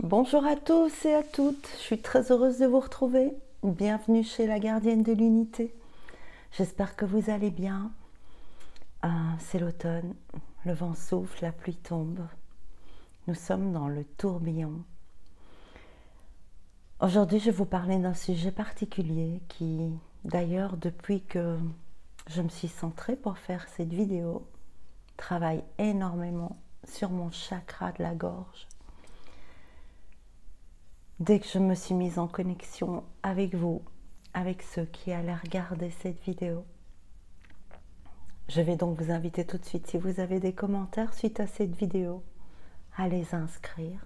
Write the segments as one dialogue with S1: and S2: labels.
S1: Bonjour à tous et à toutes, je suis très heureuse de vous retrouver. Bienvenue chez la gardienne de l'unité. J'espère que vous allez bien. C'est l'automne, le vent souffle, la pluie tombe. Nous sommes dans le tourbillon. Aujourd'hui, je vais vous parler d'un sujet particulier qui, d'ailleurs, depuis que je me suis centrée pour faire cette vidéo, travaille énormément sur mon chakra de la gorge. Dès que je me suis mise en connexion avec vous, avec ceux qui allaient regarder cette vidéo, je vais donc vous inviter tout de suite, si vous avez des commentaires suite à cette vidéo, à les inscrire.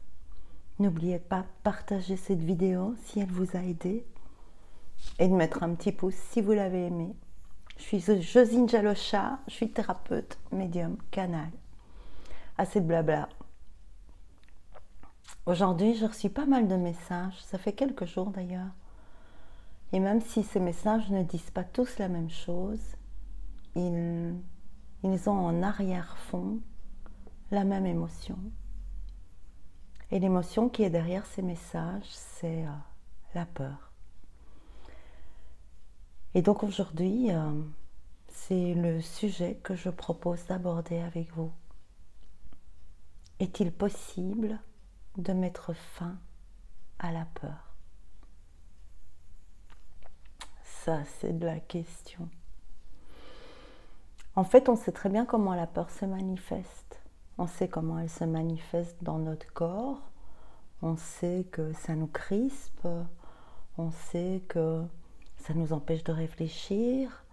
S1: N'oubliez pas de partager cette vidéo si elle vous a aidé et de mettre un petit pouce si vous l'avez aimé. Je suis Josine Jalocha, je suis thérapeute, médium, canal. Assez de blabla. Aujourd'hui, j'ai reçu pas mal de messages, ça fait quelques jours d'ailleurs. Et même si ces messages ne disent pas tous la même chose, ils ont en arrière-fond la même émotion. Et l'émotion qui est derrière ces messages, c'est la peur. Et donc aujourd'hui, c'est le sujet que je propose d'aborder avec vous. Est-il possible de mettre fin à la peur? Ça, c'est de la question. En fait, on sait très bien comment la peur se manifeste. On sait comment elle se manifeste dans notre corps. On sait que ça nous crispe. On sait que ça nous empêche de réfléchir.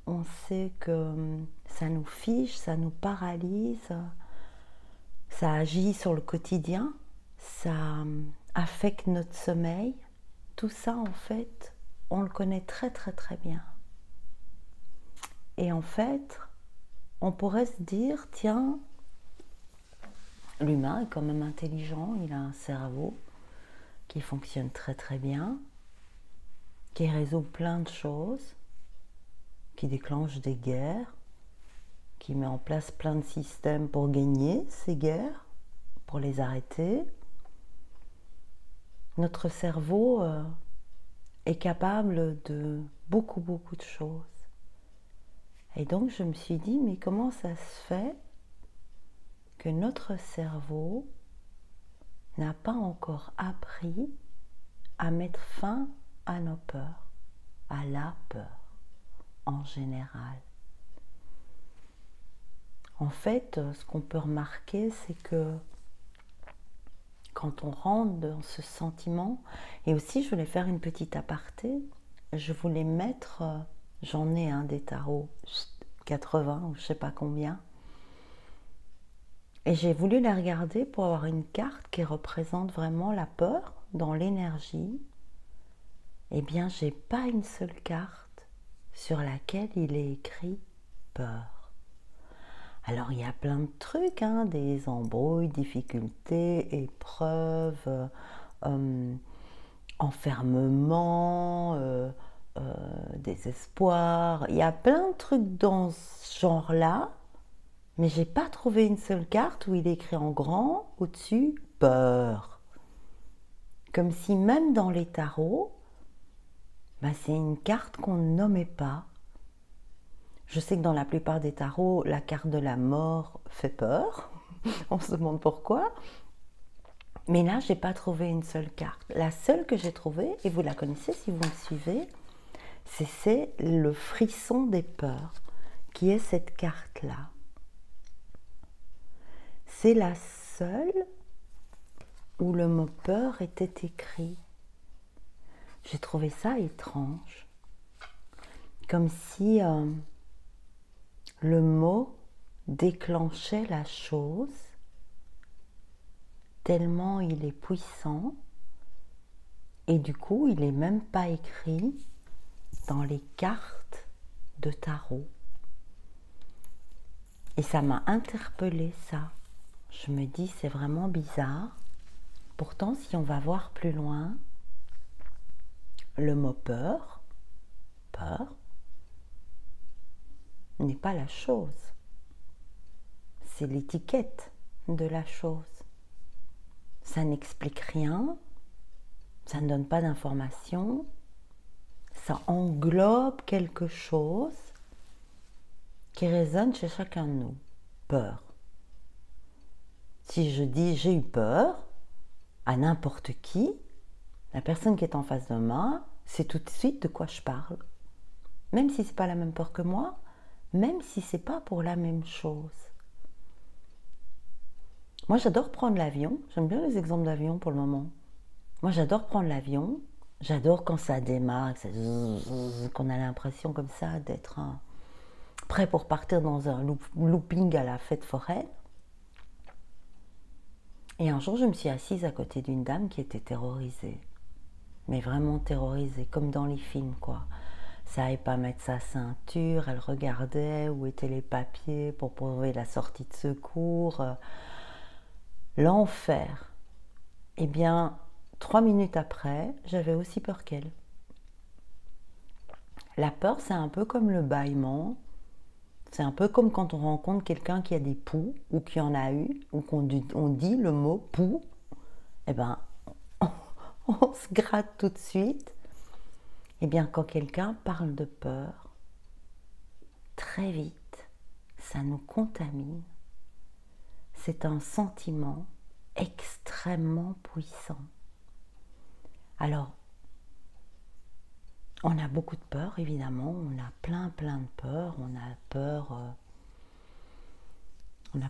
S1: On sait que ça nous fiche, ça nous paralyse. Ça agit sur le quotidien. Ça affecte notre sommeil. Tout ça, en fait, on le connaît très très très bien. Et en fait, on pourrait se dire, tiens, l'humain est quand même intelligent, il a un cerveau qui fonctionne très très bien, qui résout plein de choses, qui déclenche des guerres, qui met en place plein de systèmes pour gagner ces guerres, pour les arrêter. Notre cerveau est capable de beaucoup de choses. Et donc je me suis dit, mais comment ça se fait que notre cerveau n'a pas encore appris à mettre fin à nos peurs, à la peur en général? En fait, ce qu'on peut remarquer, c'est que quand on rentre dans ce sentiment, et aussi je voulais faire une petite aparté, je voulais mettre, j'en ai des tarots 80 ou je sais pas combien, et j'ai voulu les regarder pour avoir une carte qui représente vraiment la peur dans l'énergie. Eh bien, j'ai pas une seule carte sur laquelle il est écrit peur. Alors, il y a plein de trucs, des embrouilles, difficultés, épreuves, enfermement, désespoir. Il y a plein de trucs dans ce genre-là, mais j'ai pas trouvé une seule carte où il est écrit en grand au-dessus peur. Comme si même dans les tarots, c'est une carte qu'on ne nommait pas. Je sais que dans la plupart des tarots, la carte de la mort fait peur. On se demande pourquoi. Mais là, j'ai pas trouvé une seule carte. La seule que j'ai trouvée, et vous la connaissez si vous me suivez, c'est le frisson des peurs, qui est cette carte-là. C'est la seule où le mot peur était écrit. J'ai trouvé ça étrange. Comme si le mot déclenchait la chose, tellement il est puissant, et du coup il n'est même pas écrit dans les cartes de tarot. Et ça m'a interpellée, ça. Je me dis, c'est vraiment bizarre. Pourtant, si on va voir plus loin, le mot peur n'est pas la chose. C'est l'étiquette de la chose. ça n'explique rien, ça ne donne pas d'informations, ça englobe quelque chose qui résonne chez chacun de nous. Peur. Si je dis j'ai eu peur à n'importe qui, la personne qui est en face de moi sait tout de suite de quoi je parle. Même si ce n'est pas la même peur que moi, même si ce n'est pas pour la même chose. Moi, j'adore prendre l'avion. J'aime bien les exemples d'avion pour le moment. Moi, j'adore prendre l'avion. J'adore quand ça démarre, qu'on a l'impression comme ça d'être prêt pour partir dans un looping à la fête foraine. Et un jour, je me suis assise à côté d'une dame qui était terrorisée. Mais vraiment terrorisée, comme dans les films, quoi. Ça savait pas mettre sa ceinture, elle regardait où étaient les papiers pour trouver la sortie de secours. L'enfer. Eh bien, 3 minutes après, j'avais aussi peur qu'elle. La peur, c'est un peu comme le bâillement. C'est un peu comme quand on rencontre quelqu'un qui a des poux, ou qui en a eu, ou qu'on dit le mot poux. Eh bien, on se gratte tout de suite. Eh bien, quand quelqu'un parle de peur, très vite, ça nous contamine. C'est un sentiment extrêmement puissant. Alors, on a beaucoup de peur, évidemment. On a plein de peurs. On a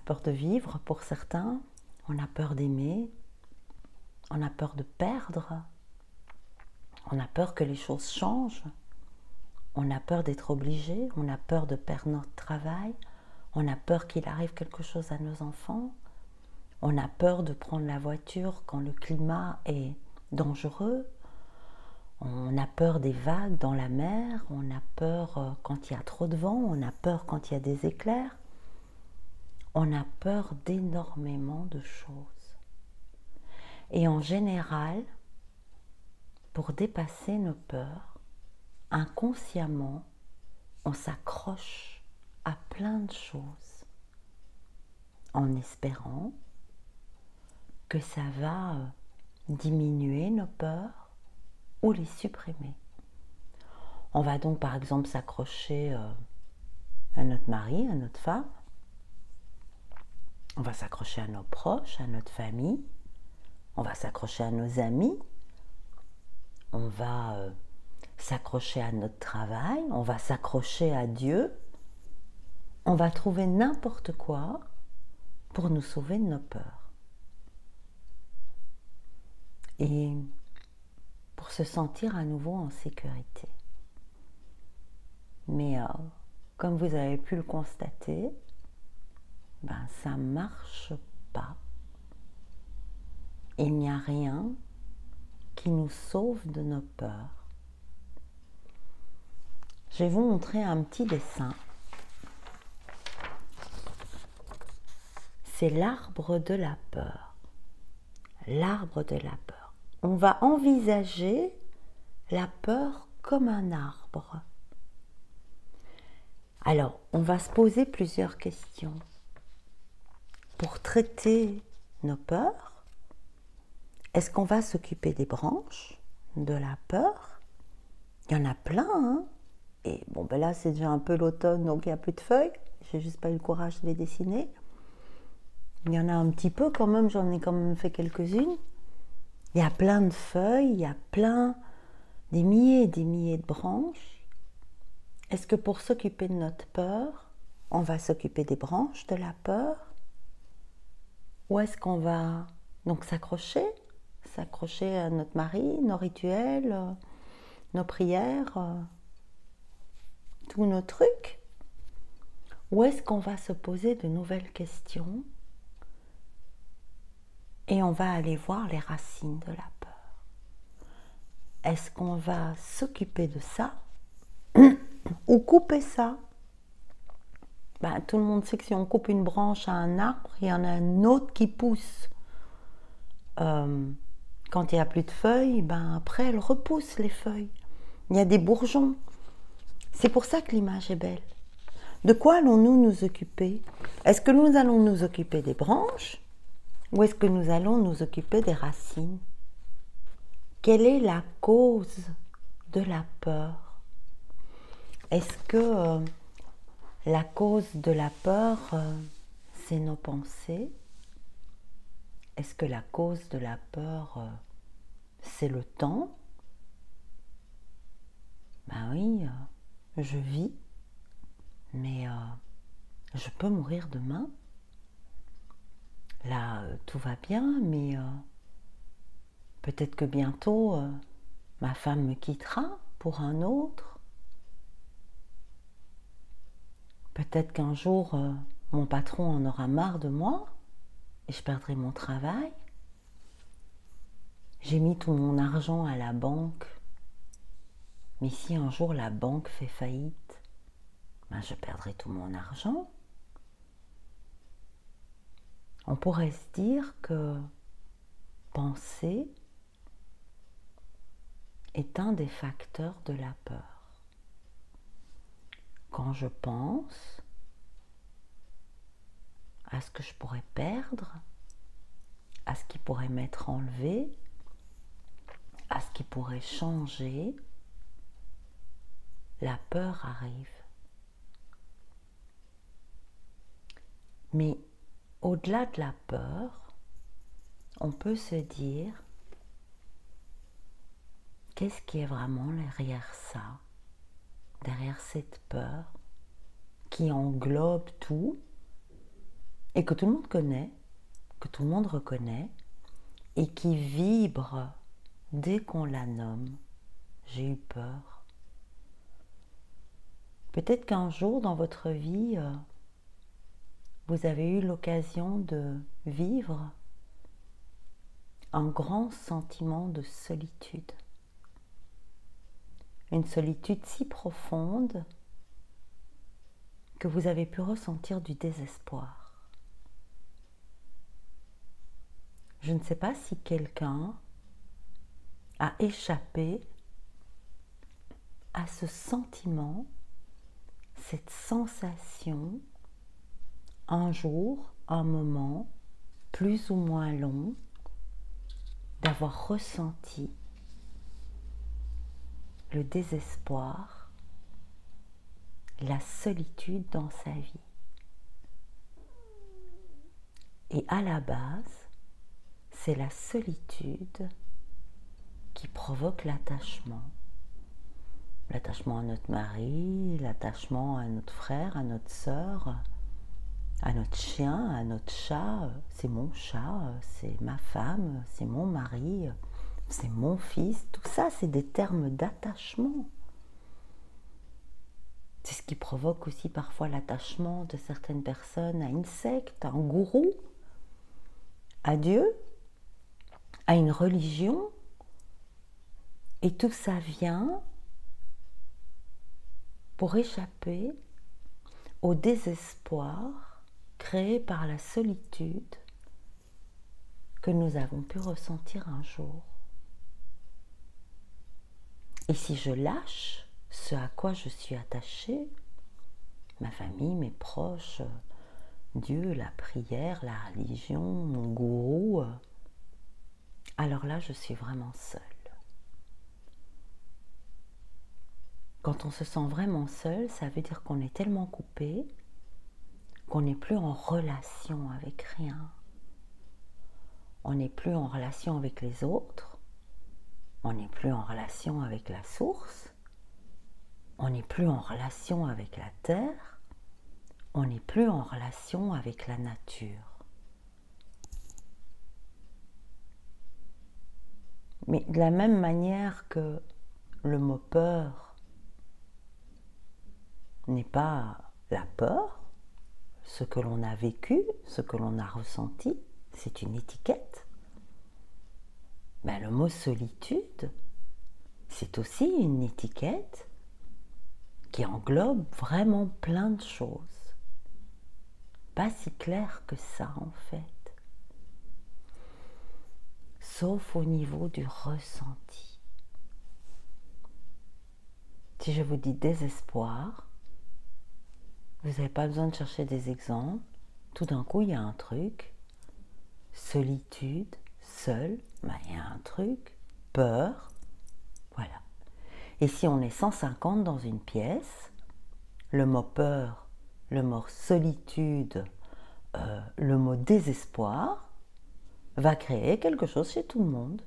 S1: peur de vivre pour certains. On a peur d'aimer. On a peur de perdre. On a peur que les choses changent. On a peur d'être obligé. On a peur de perdre notre travail. On a peur qu'il arrive quelque chose à nos enfants. On a peur de prendre la voiture quand le climat est dangereux. On a peur des vagues dans la mer. On a peur quand il y a trop de vent. On a peur quand il y a des éclairs. On a peur d'énormément de choses. Et en général, pour dépasser nos peurs, inconsciemment, on s'accroche à plein de choses en espérant que ça va diminuer nos peurs ou les supprimer. On va donc par exemple s'accrocher à notre mari, à notre femme. On va s'accrocher à nos proches, à notre famille. On va s'accrocher à nos amis. On va s'accrocher à notre travail. On va s'accrocher à Dieu. On va trouver n'importe quoi pour nous sauver de nos peurs. Et pour se sentir à nouveau en sécurité. Mais comme vous avez pu le constater, ça ne marche pas. Il n'y a rien qui nous sauve de nos peurs. Je vais vous montrer un petit dessin. C'est l'arbre de la peur. L'arbre de la peur. On va envisager la peur comme un arbre. Alors, on va se poser plusieurs questions. Pour traiter nos peurs, est-ce qu'on va s'occuper des branches de la peur? Il y en a plein, hein? Et bon, là, c'est déjà un peu l'automne, donc il n'y a plus de feuilles. J'ai juste pas eu le courage de les dessiner. Il y en a un petit peu quand même, j'en ai quand même fait quelques-unes. Il y a plein de feuilles, il y a des milliers et des milliers de branches. Est-ce que pour s'occuper de notre peur, on va s'occuper des branches de la peur? Ou est-ce qu'on va donc s'accrocher à notre mari, nos rituels, nos prières, tous nos trucs? Ou est-ce qu'on va se poser de nouvelles questions et on va aller voir les racines de la peur? Est-ce qu'on va s'occuper de ça ou couper ça? Tout le monde sait que si on coupe une branche à un arbre, il y en a un autre qui pousse. Quand il n'y a plus de feuilles, après elle repousse les feuilles. Il y a des bourgeons. C'est pour ça que l'image est belle. De quoi allons-nous nous occuper? Est-ce que nous allons nous occuper des branches Ou est-ce que nous allons nous occuper des racines? Quelle est la cause de la peur? Est-ce que la cause de la peur, c'est nos pensées? Est-ce que la cause de la peur, c'est le temps? Ben oui, je vis, mais je peux mourir demain. Là, tout va bien, mais peut-être que bientôt, ma femme me quittera pour un autre. Peut-être qu'un jour, mon patron en aura marre de moi et je perdrai mon travail. J'ai mis tout mon argent à la banque, mais si un jour la banque fait faillite, ben je perdrai tout mon argent. On pourrait se dire que penser est un des facteurs de la peur. Quand je pense à ce que je pourrais perdre, à ce qui pourrait m'être enlevé, à ce qui pourrait changer, la peur arrive. Mais au-delà de la peur, on peut se dire qu'est-ce qui est vraiment derrière ça, derrière cette peur qui englobe tout et que tout le monde connaît, que tout le monde reconnaît et qui vibre dès qu'on la nomme. J'ai eu peur. Peut-être qu'un jour dans votre vie, vous avez eu l'occasion de vivre un grand sentiment de solitude. Une solitude si profonde que vous avez pu ressentir du désespoir. Je ne sais pas si quelqu'un a échappé à ce sentiment, cette sensation, un jour, un moment, plus ou moins long, d'avoir ressenti le désespoir, la solitude dans sa vie. Et à la base, c'est la solitude qui provoque l'attachement. L'attachement à notre mari, l'attachement à notre frère, à notre sœur, à notre chien, à notre chat. C'est mon chat, c'est ma femme, c'est mon mari, c'est mon fils. Tout ça, c'est des termes d'attachement. C'est ce qui provoque aussi parfois l'attachement de certaines personnes à une secte, à un gourou, à Dieu, à une religion. Et tout ça vient pour échapper au désespoir créé par la solitude que nous avons pu ressentir un jour. Et si je lâche ce à quoi je suis attachée, ma famille, mes proches, Dieu, la prière, la religion, mon gourou, alors là, je suis vraiment seule. Quand on se sent vraiment seul, ça veut dire qu'on est tellement coupé qu'on n'est plus en relation avec rien. On n'est plus en relation avec les autres. On n'est plus en relation avec la source. On n'est plus en relation avec la terre. On n'est plus en relation avec la nature. Mais de la même manière que le mot peur n'est pas la peur, ce que l'on a vécu, ce que l'on a ressenti, c'est une étiquette. Ben, le mot solitude, c'est aussi une étiquette qui englobe vraiment plein de choses. Pas si clair que ça en fait. Sauf au niveau du ressenti. Si je vous dis désespoir, vous n'avez pas besoin de chercher des exemples. Tout d'un coup, il y a un truc. solitude, seul, ben, il y a un truc, peur, voilà. Et si on est 150 dans une pièce, le mot peur, le mot solitude, le mot désespoir va créer quelque chose chez tout le monde.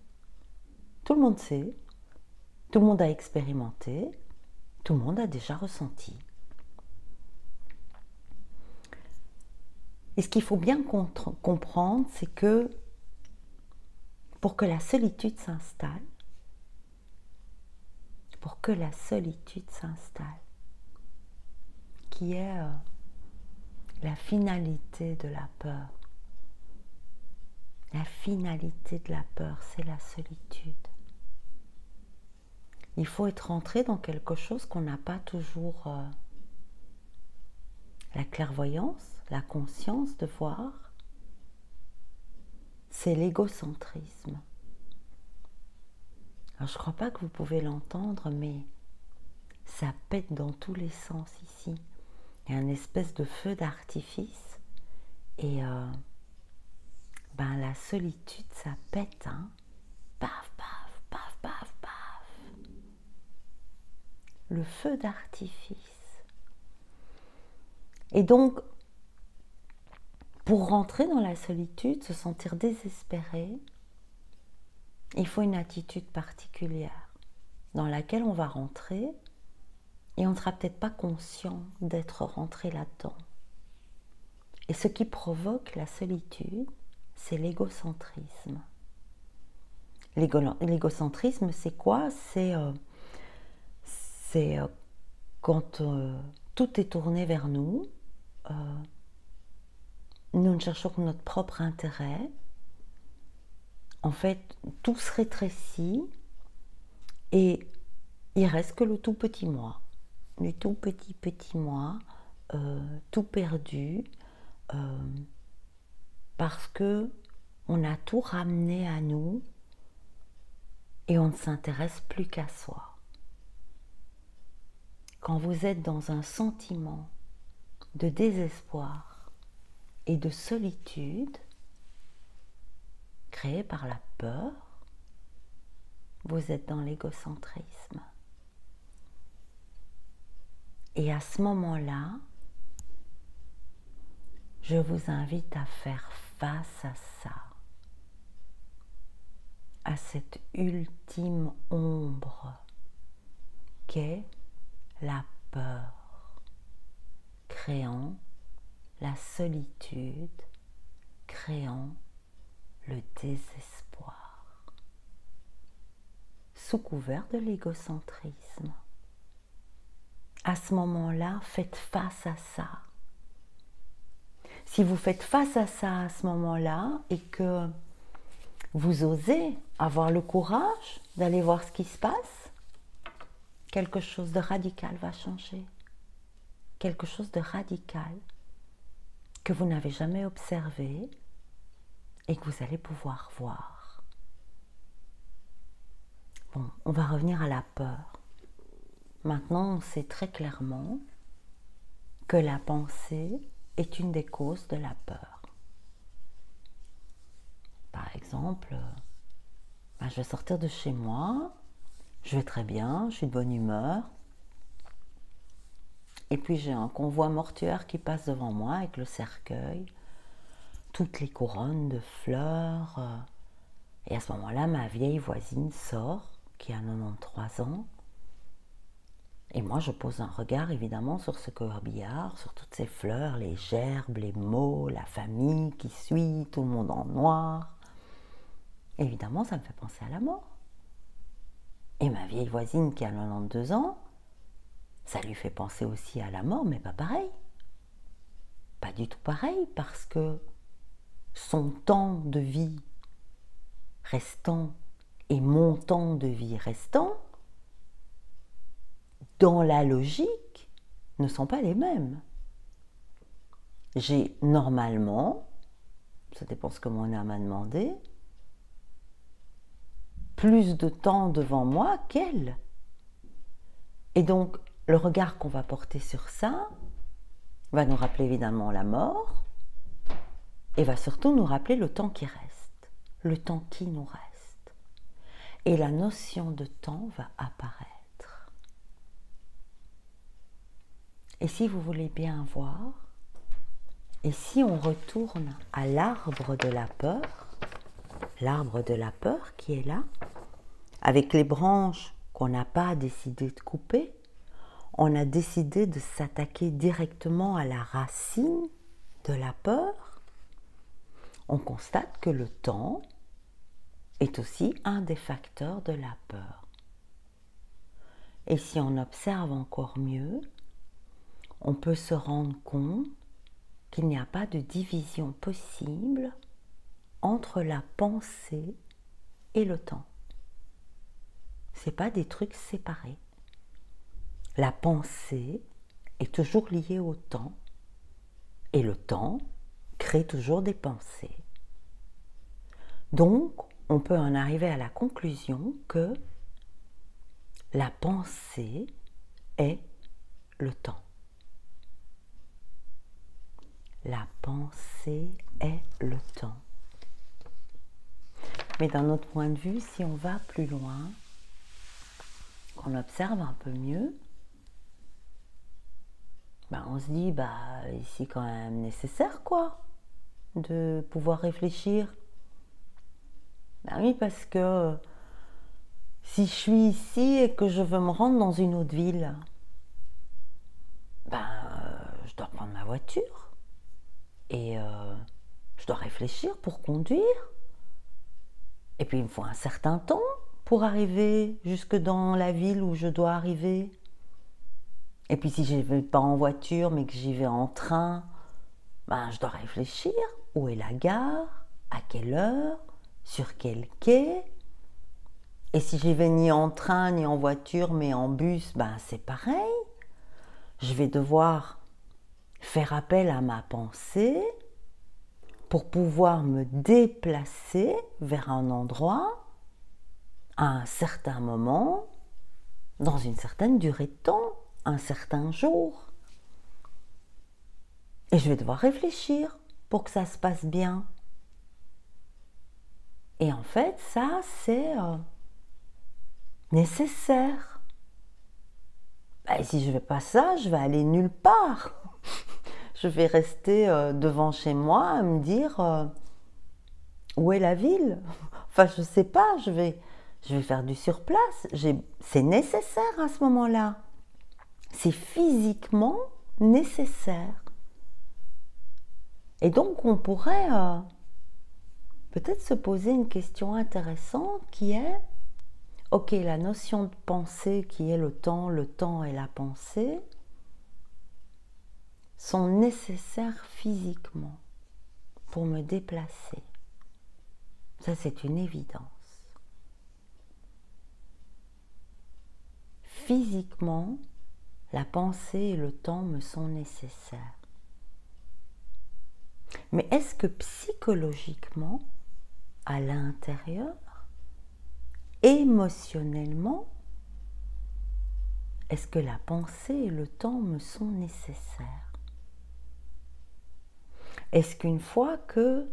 S1: Tout le monde sait, tout le monde a expérimenté, tout le monde a déjà ressenti. Et ce qu'il faut bien comprendre, c'est que pour que la solitude s'installe, qui est la finalité de la peur. La finalité de la peur, c'est la solitude. Il faut être entré dans quelque chose qu'on n'a pas toujours la clairvoyance, la conscience de voir. C'est l'égocentrisme. Alors, je ne crois pas que vous pouvez l'entendre, mais ça pète dans tous les sens ici. Il y a une espèce de feu d'artifice et la solitude, ça pète, hein. Paf, paf, paf, paf, paf. Le feu d'artifice. Et donc, pour rentrer dans la solitude, se sentir désespéré, il faut une attitude particulière dans laquelle on va rentrer et on ne sera peut-être pas conscient d'être rentré là-dedans. Et ce qui provoque la solitude, c'est l'égocentrisme. L'égocentrisme, c'est quoi? C'est quand tout est tourné vers nous, nous ne cherchons que notre propre intérêt. En fait, tout se rétrécit et il reste que le tout petit moi. Le tout petit moi, tout perdu, parce que on a tout ramené à nous et on ne s'intéresse plus qu'à soi. Quand vous êtes dans un sentiment de désespoir et de solitude créé par la peur, vous êtes dans l'égocentrisme. Et à ce moment-là, je vous invite à faire face à ça, à cette ultime ombre qu'est la peur, créant la solitude, créant le désespoir, sous couvert de l'égocentrisme. À ce moment-là, faites face à ça. Si vous faites face à ça à ce moment-là et que vous osez avoir le courage d'aller voir ce qui se passe, quelque chose de radical va changer. Quelque chose de radical que vous n'avez jamais observé et que vous allez pouvoir voir. Bon, on va revenir à la peur. Maintenant, on sait très clairement que la pensée est une des causes de la peur. Par exemple, je vais sortir de chez moi, je vais très bien, je suis de bonne humeur, et puis j'ai un convoi mortuaire qui passe devant moi avec le cercueil, toutes les couronnes de fleurs, et à ce moment-là, ma vieille voisine sort, qui a 93 ans, et moi, je pose un regard évidemment sur ce corbillard, sur toutes ces fleurs, les gerbes, les mots, la famille qui suit, tout le monde en noir. Évidemment, ça me fait penser à la mort. Et ma vieille voisine qui a 92 ans, ça lui fait penser aussi à la mort, mais pas pareil. Pas du tout pareil, parce que son temps de vie restant et mon temps de vie restant, dans la logique, ne sont pas les mêmes. J'ai normalement, ça dépend ce que mon âme a demandé, plus de temps devant moi qu'elle. Et donc, le regard qu'on va porter sur ça va nous rappeler évidemment la mort, et va surtout nous rappeler le temps qui reste, le temps qui nous reste. Et la notion de temps va apparaître. Et si vous voulez bien voir, et si on retourne à l'arbre de la peur qui est là, avec les branches qu'on n'a pas décidé de couper, on a décidé de s'attaquer directement à la racine de la peur, on constate que le temps est aussi un des facteurs de la peur. Et si on observe encore mieux, on peut se rendre compte qu'il n'y a pas de division possible entre la pensée et le temps. Ce n'est pas des trucs séparés. La pensée est toujours liée au temps et le temps crée toujours des pensées. Donc, on peut en arriver à la conclusion que la pensée est le temps. La pensée est le temps. Mais d'un autre point de vue, si on va plus loin, qu'on observe un peu mieux, on se dit, c'est quand même nécessaire, quoi, de pouvoir réfléchir. Oui, parce que si je suis ici et que je veux me rendre dans une autre ville, je dois prendre ma voiture et je dois réfléchir pour conduire. Et puis il me faut un certain temps pour arriver jusque dans la ville où je dois arriver. Et puis si je ne vais pas en voiture mais que j'y vais en train, je dois réfléchir. Où est la gare? À quelle heure? Sur quel quai? Et si j'y vais ni en train ni en voiture mais en bus, c'est pareil. Je vais devoir faire appel à ma pensée pour pouvoir me déplacer vers un endroit à un certain moment, dans une certaine durée de temps, un certain jour. Et je vais devoir réfléchir pour que ça se passe bien. Et en fait, ça, c'est nécessaire. Et si je ne fais pas ça, je vais aller nulle part. Je vais rester devant chez moi à me dire où est la ville. Enfin, je ne sais pas, je vais faire du surplace. C'est nécessaire à ce moment-là. C'est physiquement nécessaire. Et donc, on pourrait peut-être se poser une question intéressante qui est, ok, la notion de pensée qui est le temps et la pensée, sont nécessaires physiquement pour me déplacer. Ça, c'est une évidence. Physiquement, la pensée et le temps me sont nécessaires. Mais est-ce que psychologiquement, à l'intérieur, émotionnellement, est-ce que la pensée et le temps me sont nécessaires? Est-ce qu'une fois que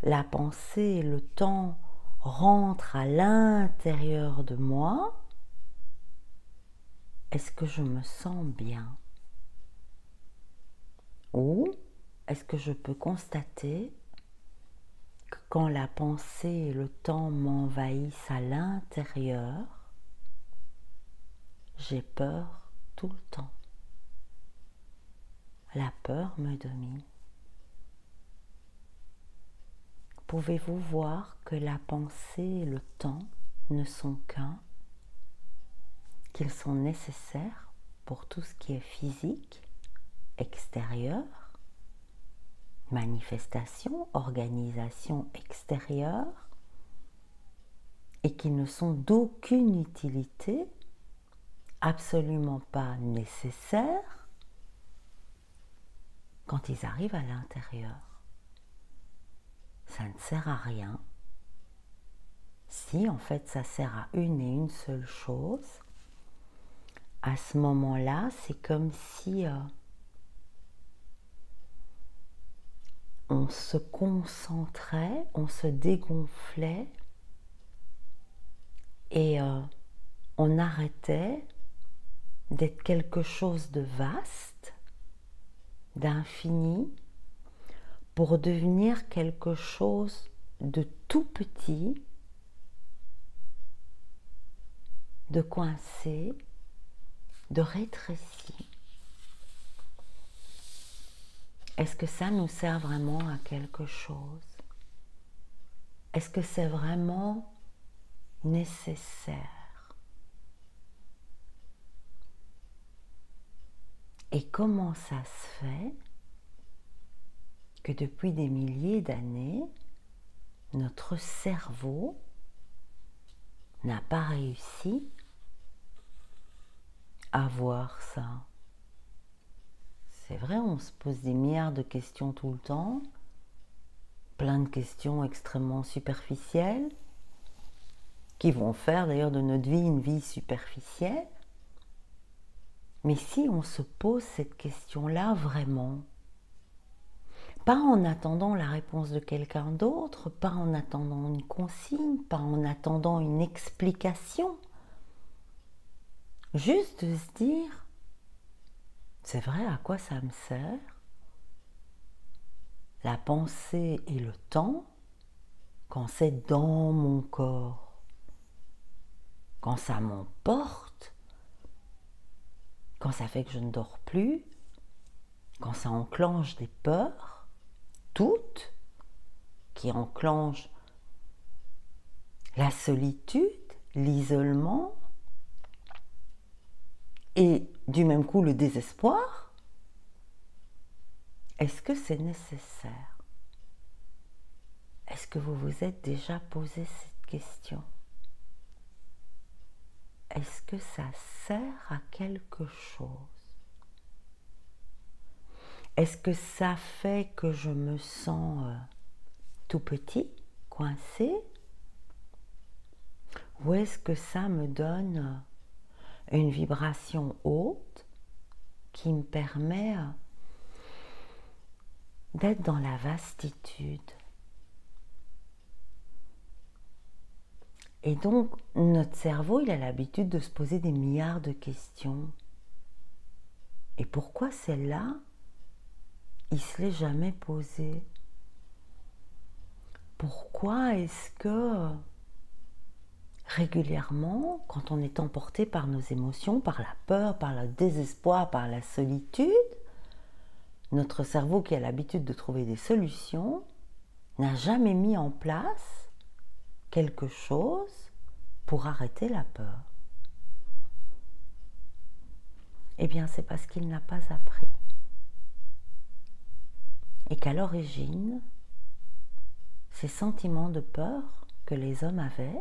S1: la pensée et le temps rentrent à l'intérieur de moi, est-ce que je me sens bien? Ou est-ce que je peux constater que quand la pensée et le temps m'envahissent à l'intérieur, j'ai peur tout le temps? La peur me domine. Pouvez-vous voir que la pensée et le temps ne sont qu'un, qu'ils sont nécessaires pour tout ce qui est physique, extérieur, manifestation, organisation extérieure, et qu'ils ne sont d'aucune utilité, absolument pas nécessaires, quand ils arrivent à l'intérieur? Ça ne sert à rien. Si en fait ça sert à une et une seule chose, à ce moment-là, c'est comme si on se concentrait, on se dégonflait et on arrêtait d'être quelque chose de vaste, d'infini, pour devenir quelque chose de tout petit, de coincé, de rétréci. Est-ce que ça nous sert vraiment à quelque chose? Est-ce que c'est vraiment nécessaire? Et comment ça se fait que depuis des milliers d'années, notre cerveau n'a pas réussi à voir ça? C'est vrai, on se pose des milliards de questions tout le temps, plein de questions extrêmement superficielles, qui vont faire d'ailleurs de notre vie une vie superficielle. Mais si on se pose cette question-là vraiment, pas en attendant la réponse de quelqu'un d'autre, pas en attendant une consigne, pas en attendant une explication, juste de se dire, c'est vrai, à quoi ça me sert? La pensée et le temps, quand c'est dans mon corps, quand ça m'emporte, quand ça fait que je ne dors plus, quand ça enclenche des peurs, toutes, qui enclenchent la solitude, l'isolement, et du même coup le désespoir, est-ce que c'est nécessaire? Est-ce que vous vous êtes déjà posé cette question? Est-ce que ça sert à quelque chose? Est-ce que ça fait que je me sens tout petit, coincé? Ou est-ce que ça me donne une vibration haute qui me permet d'être dans la vastitude? Et donc, notre cerveau, il a l'habitude de se poser des milliards de questions. Et pourquoi celle-là, il ne se l'est jamais posée? Pourquoi est-ce que régulièrement, quand on est emporté par nos émotions, par la peur, par le désespoir, par la solitude, notre cerveau qui a l'habitude de trouver des solutions n'a jamais mis en place quelque chose pour arrêter la peur? Eh bien, c'est parce qu'il n'a pas appris. Et qu'à l'origine, ces sentiments de peur que les hommes avaient,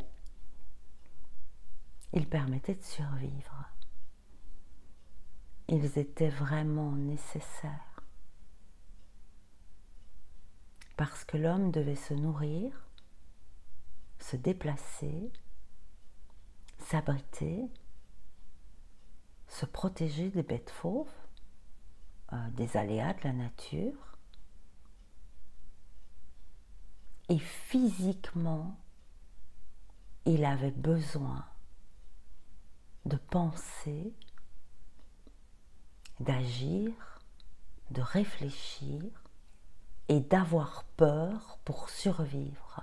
S1: ils permettaient de survivre. Ils étaient vraiment nécessaires. Parce que l'homme devait se nourrir, se déplacer, s'abriter, se protéger des bêtes fauves, des aléas de la nature. Et physiquement, il avait besoin de penser, d'agir, de réfléchir et d'avoir peur pour survivre.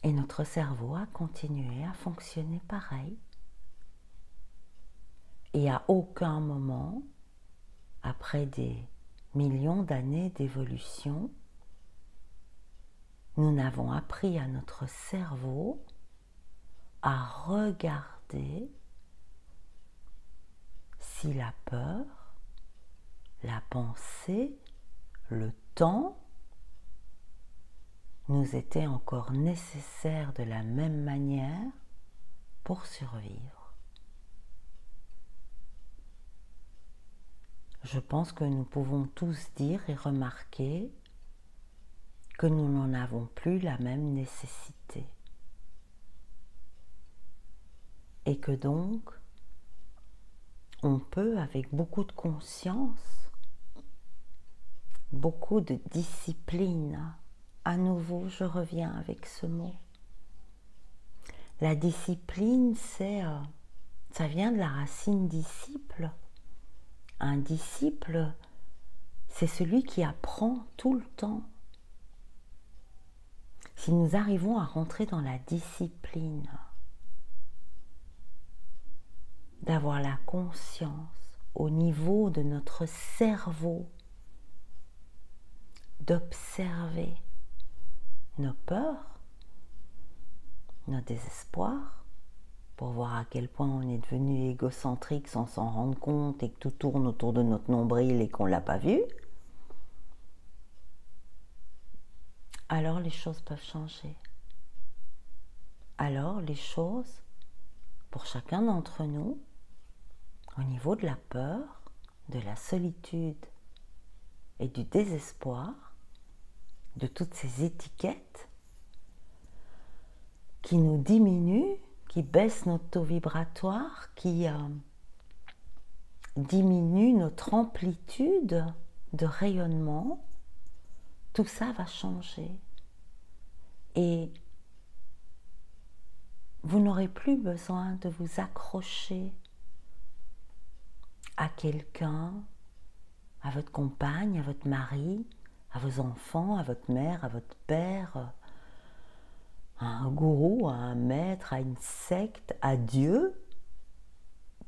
S1: Et notre cerveau a continué à fonctionner pareil. Et à aucun moment, après des millions d'années d'évolution, nous n'avons appris à notre cerveau à regarder si la peur, la pensée, le temps nous étaient encore nécessaires de la même manière pour survivre. Je pense que nous pouvons tous dire et remarquer que nous n'en avons plus la même nécessité. Et que donc, on peut, avec beaucoup de conscience, beaucoup de discipline. À nouveau, je reviens avec ce mot. La discipline, ça vient de la racine disciple. Un disciple, c'est celui qui apprend tout le temps. Si nous arrivons à rentrer dans la discipline, d'avoir la conscience au niveau de notre cerveau, d'observer nos peurs, nos désespoirs, pour voir à quel point on est devenu égocentrique sans s'en rendre compte et que tout tourne autour de notre nombril et qu'on ne l'a pas vu, alors les choses peuvent changer. Alors les choses, pour chacun d'entre nous, au niveau de la peur, de la solitude et du désespoir, de toutes ces étiquettes qui nous diminuent, qui baissent notre taux vibratoire, qui diminuent notre amplitude de rayonnement, tout ça va changer. Et vous n'aurez plus besoin de vous accrocher à quelqu'un, à votre compagne, à votre mari, à vos enfants, à votre mère, à votre père, à un gourou, à un maître, à une secte, à Dieu,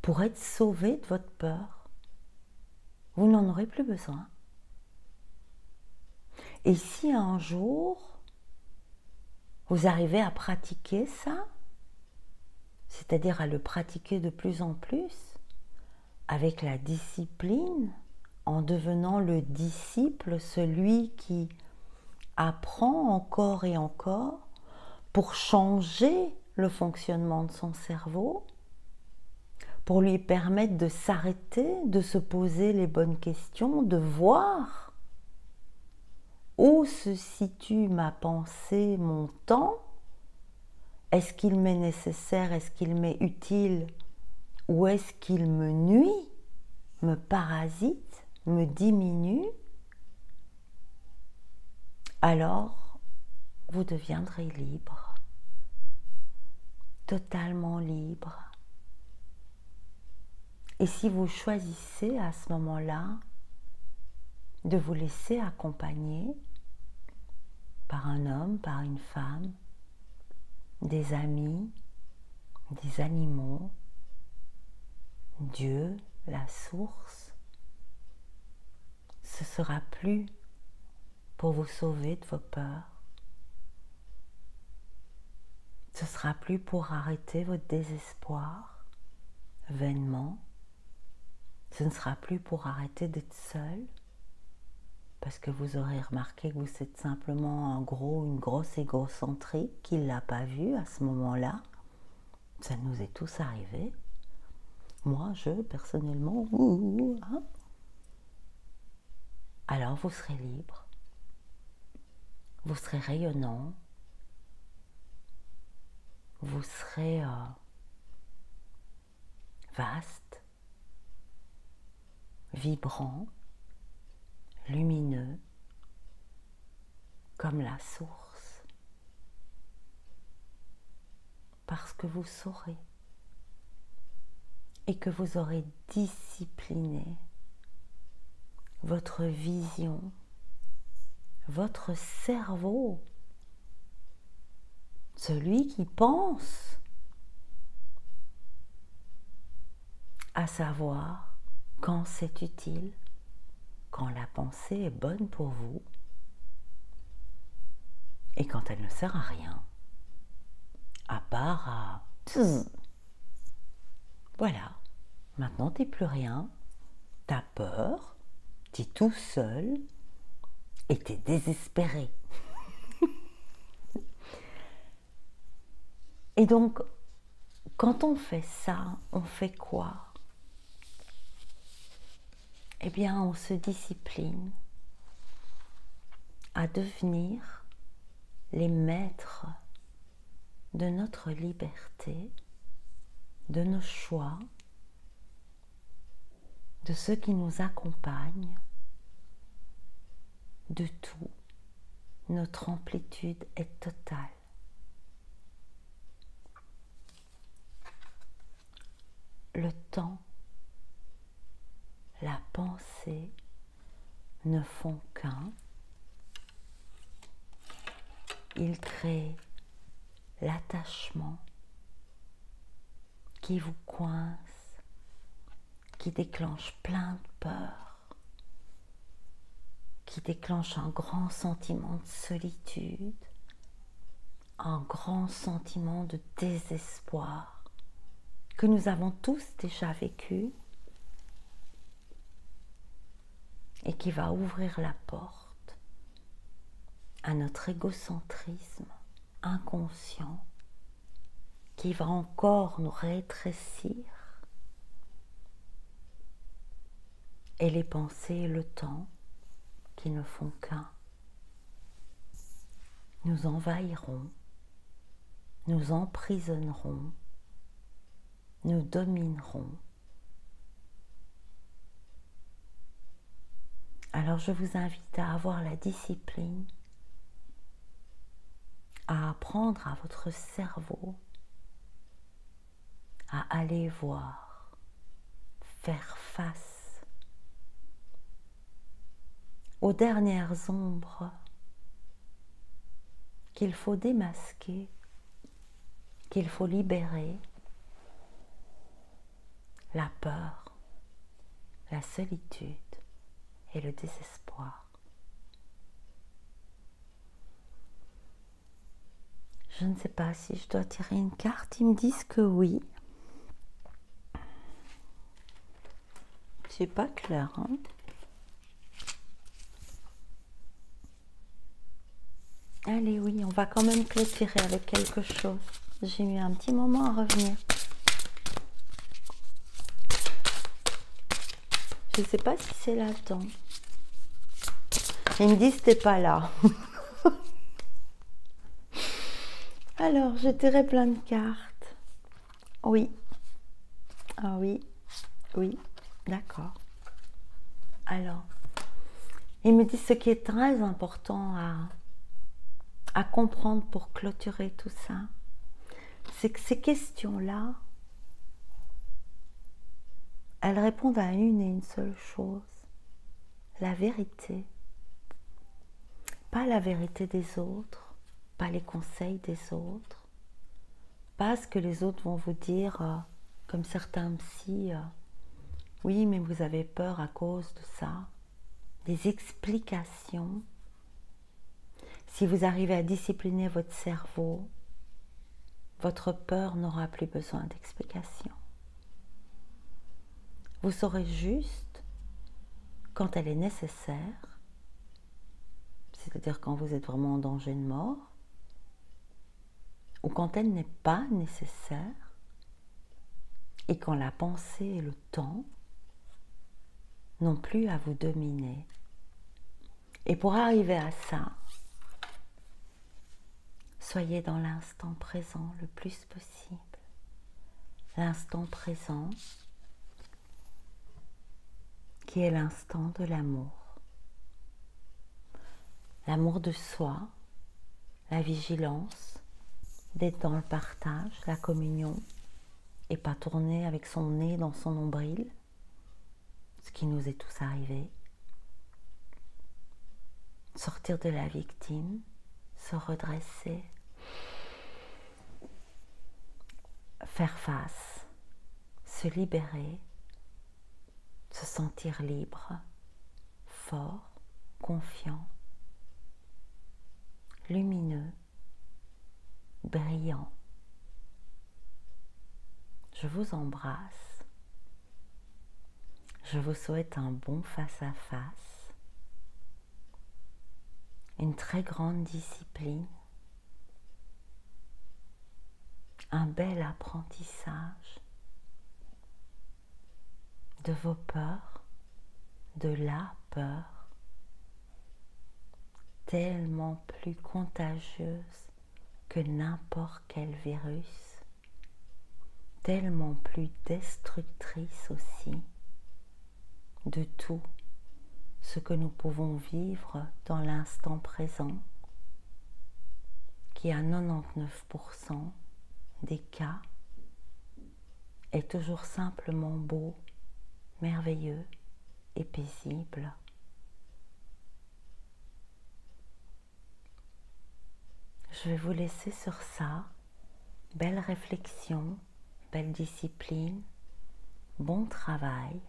S1: pour être sauvé de votre peur. Vous n'en aurez plus besoin. Et si un jour, vous arrivez à pratiquer ça, c'est-à-dire à le pratiquer de plus en plus, avec la discipline, en devenant le disciple, celui qui apprend encore et encore pour changer le fonctionnement de son cerveau, pour lui permettre de s'arrêter, de se poser les bonnes questions, de voir où se situe ma pensée, mon temps, est-ce qu'il m'est nécessaire, est-ce qu'il m'est utile, ou est-ce qu'il me nuit, me parasite, me diminue, alors vous deviendrez libre, totalement libre. Et si vous choisissez à ce moment-là de vous laisser accompagner par un homme, par une femme, des amis, des animaux, Dieu, la source, ce sera plus pour vous sauver de vos peurs. Ce sera plus pour arrêter votre désespoir vainement. Ce ne sera plus pour arrêter d'être seul, parce que vous aurez remarqué que vous êtes simplement une grosse égocentrique qui ne l'a pas vu à ce moment-là. Ça nous est tous arrivé. Moi, personnellement, hein. Alors vous serez libre, vous serez rayonnant, vous serez vaste, vibrant, lumineux, comme la source, parce que vous saurez et que vous aurez discipliné votre vision, votre cerveau, celui qui pense, à savoir quand c'est utile, quand la pensée est bonne pour vous et quand elle ne sert à rien, à part à... Voilà, maintenant t'es plus rien, t'as peur, t'es tout seul et t'es désespéré. Et donc, quand on fait ça, on fait quoi? Eh bien, on se discipline à devenir les maîtres de notre liberté, de nos choix, de ceux qui nous accompagnent, de tout. Notre amplitude est totale. Le temps, la pensée ne font qu'un. Ils créent l'attachement qui vous coince, qui déclenche plein de peur, qui déclenche un grand sentiment de solitude, un grand sentiment de désespoir que nous avons tous déjà vécu et qui va ouvrir la porte à notre égocentrisme inconscient qui va encore nous rétrécir et les pensées et le temps qui ne font qu'un nous envahiront, nous emprisonneront, nous domineront. Alors je vous invite à avoir la discipline, à apprendre à votre cerveau à aller voir, faire face aux dernières ombres qu'il faut démasquer, qu'il faut libérer, la peur, la solitude et le désespoir. Je ne sais pas si je dois tirer une carte, ils me disent que oui. C'est pas clair, hein? Allez, oui, on va quand même clôturer avec quelque chose. J'ai mis un petit moment à revenir. Je ne sais pas si c'est là-dedans. Ils me disent que t'es pas là. Alors, je tirais plein de cartes. Oui. Ah oui. Oui. D'accord. Alors, ils me disent ce qui est très important à comprendre pour clôturer tout ça, c'est que ces questions-là, elles répondent à une et une seule chose, la vérité. Pas la vérité des autres, pas les conseils des autres, pas ce que les autres vont vous dire, comme certains psys, oui, mais vous avez peur à cause de ça. Des explications. Si vous arrivez à discipliner votre cerveau, votre peur n'aura plus besoin d'explications. Vous saurez juste quand elle est nécessaire, c'est-à-dire quand vous êtes vraiment en danger de mort, ou quand elle n'est pas nécessaire, et quand la pensée et le temps n'ont plus à vous dominer. Et pour arriver à ça, soyez dans l'instant présent le plus possible. L'instant présent qui est l'instant de l'amour. L'amour de soi, la vigilance, d'être dans le partage, la communion, et pas tourner avec son nez dans son nombril, ce qui nous est tous arrivé. Sortir de la victime, se redresser, faire face, se libérer, se sentir libre, fort, confiant, lumineux, brillant. Je vous embrasse. Je vous souhaite un bon face-à-face, une très grande discipline, un bel apprentissage de vos peurs, de la peur, tellement plus contagieuse que n'importe quel virus, tellement plus destructrice aussi de tout, ce que nous pouvons vivre dans l'instant présent, qui à 99% des cas est toujours simplement beau, merveilleux et paisible. Je vais vous laisser sur ça. Belle réflexion, belle discipline, bon travail.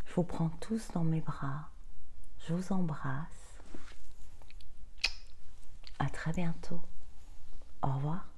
S1: Je vous prends tous dans mes bras. Je vous embrasse. À très bientôt. Au revoir.